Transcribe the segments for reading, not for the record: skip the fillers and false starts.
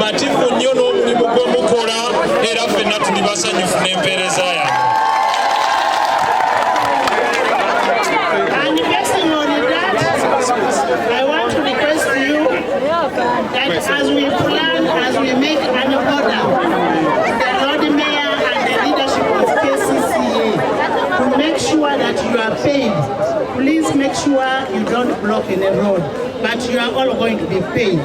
mumativu nnyo n'omulimu gwe mukola era ffenna tuli basanyufu n'empeereza yammwe. I want to request you that as we plan, as we make an order, the Lord Mayor and the leadership of KCCA to make sure that you are paid. Please make sure you don't block any road, but you are all going to be paid.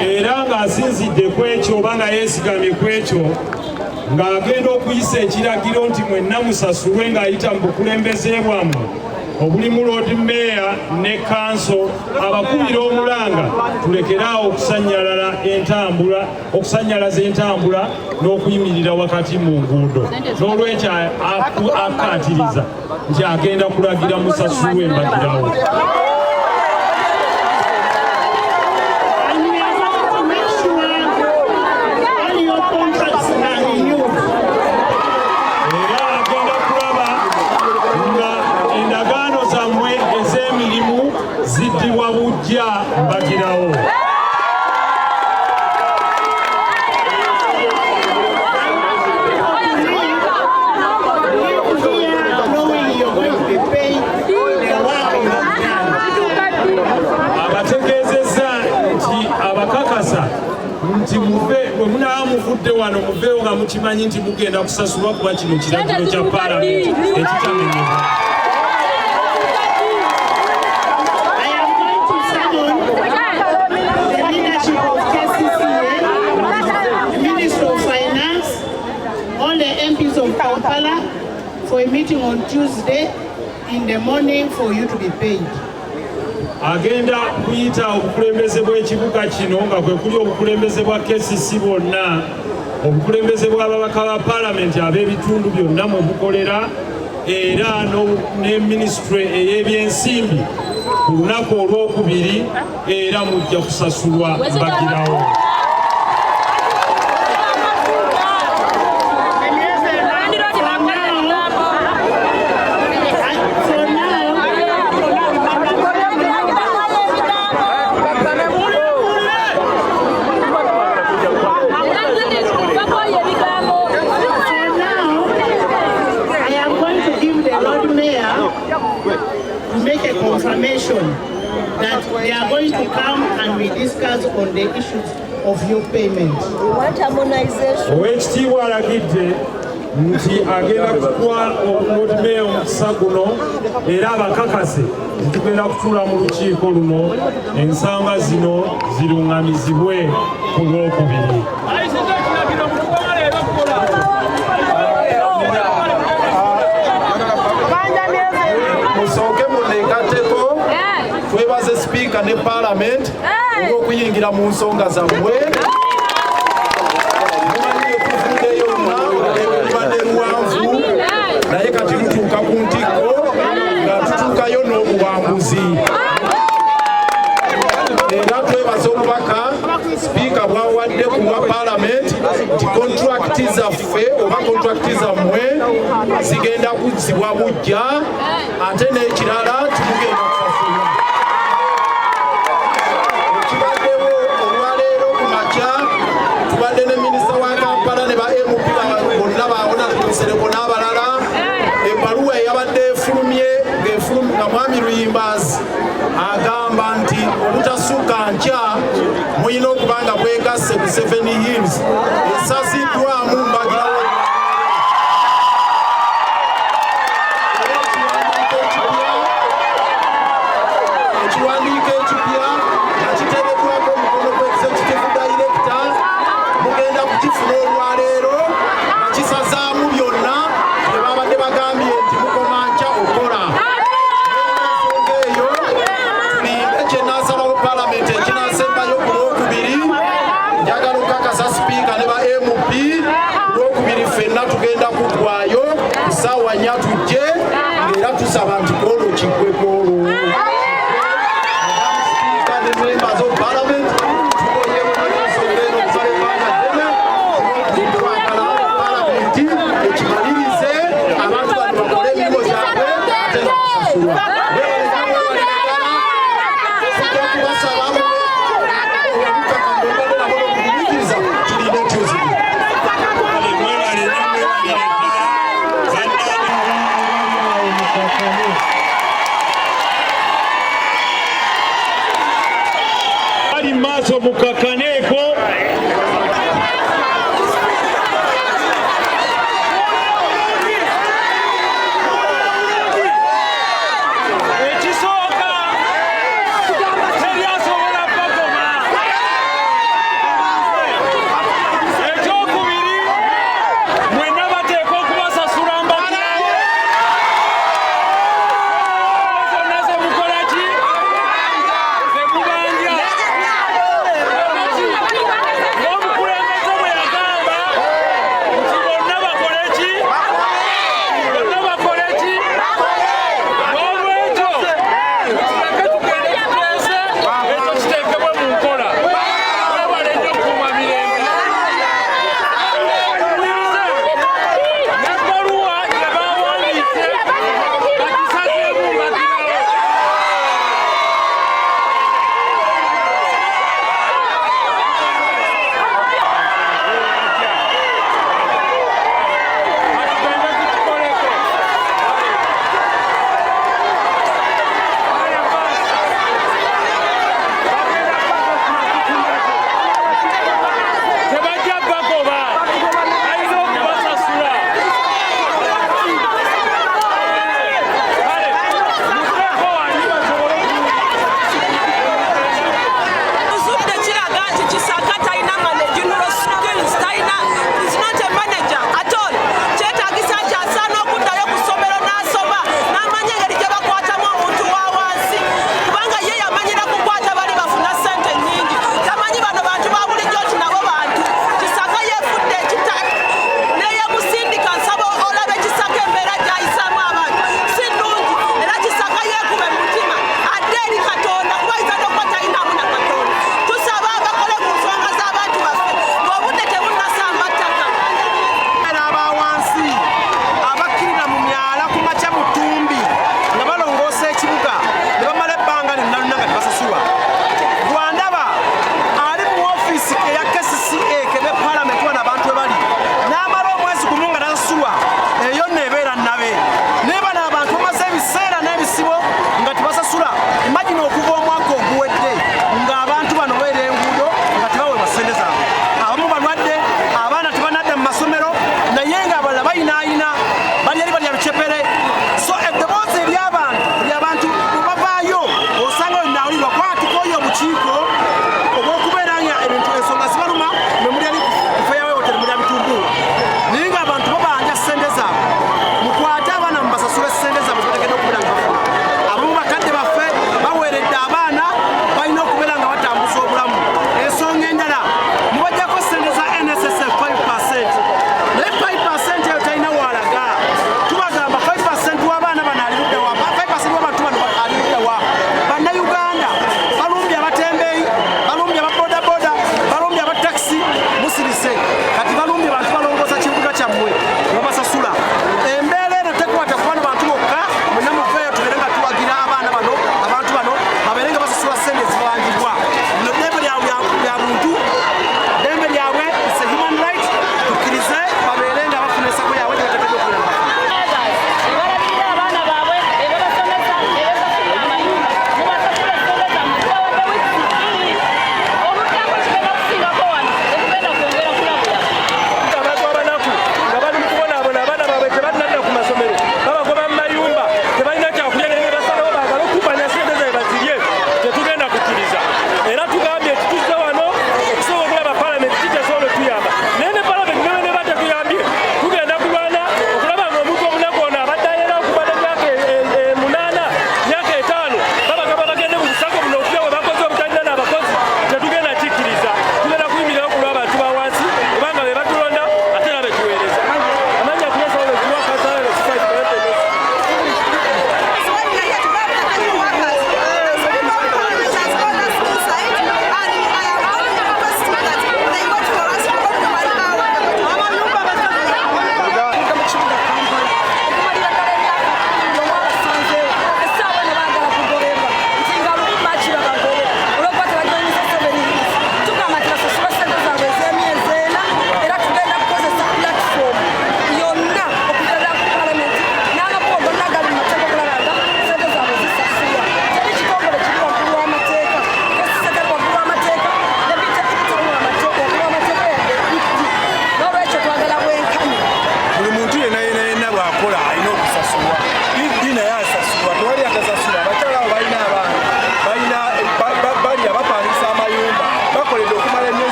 Era ng'asinzidde ku ekyo oba nga yeesigamye ku ekyo ng'agenda okuyisa ekiragiro nti mwenna musasulwe ng'ayita mu bukulembeze bwammwe obulimu Lord Mayor ne kanso abakubira omulanga tulekeraawo okusanyalaza entambula n'okuyimirira wakati mu nguudo n'olwekyo akaatiriza nti agenda kulagira musasulwe mbagirawo. Nti muve bwe munaba muvudde wano muveewo nga mukimanyi nti mugenda kusasulwa kuba kino kiragiro kya paalamenti ekitamenyebwa. For a meeting on Tuesday in the morning for you to be paid. Agenda kuyita obukulembeze bw'ekibuga kino nga kwe kuli obukulembeze bwa KCCA bwonna, obukulembeze bw'ababaka ba paalamenti ab'ebitundu byonna mwe bukolera era ne minisitule ey'ebyensimbi ku lunaku olwokubiri era mujja kusasulwa mbagirawo. That they are going to come and we discuss on the issues of your payment. We want harmonization. Owekitiibwa alagidde nti agenda kukuwa Lord Mayor omukisa guno era abakakase tugenda kutuula mu lukiiko luno ensonga zino ziruŋŋamizibwe ku lwokubiri. Twebaze Speaker ne Parliament okuyingira mu nsonga zammwe. Mumanyi okuvuddeyo ebibadde luwanvu naye kati tutuuka ku ntikko nga tutuukayo n'obuwanguzi. Era twebaza obubaka Speaker bwawadde ku bwa Parliament nti kontrakiti zaffe oba kontrakiti zammwe zigenda kuzzibwa bujja ate n'ekirala timugenda kusasulwa. Tubadde ne minisita wa Kampala ne ba MP bonna baawona Sereko n'abalala ebbaluwa eyabadde efulumye nga mwami Luyimbazi agamba nti obutasukka nkya muyina okuba nga bwegasse ku 7 Hills esasiddwamu mbagirawo. Ekiwandiiko ekipya nga kiteereddwako omukono gwa Executive Director mugenda kukifuna olwaleero nga kisazaamu byonna bye babadde bagambye nti mukoma nkya okola. Ensonga eyo tulimbe kye naasalawo Paalamenti ekinaasembayo ku lwokubiri njagala okukakasa Sipiika ne ba MP maaso mukakaneeko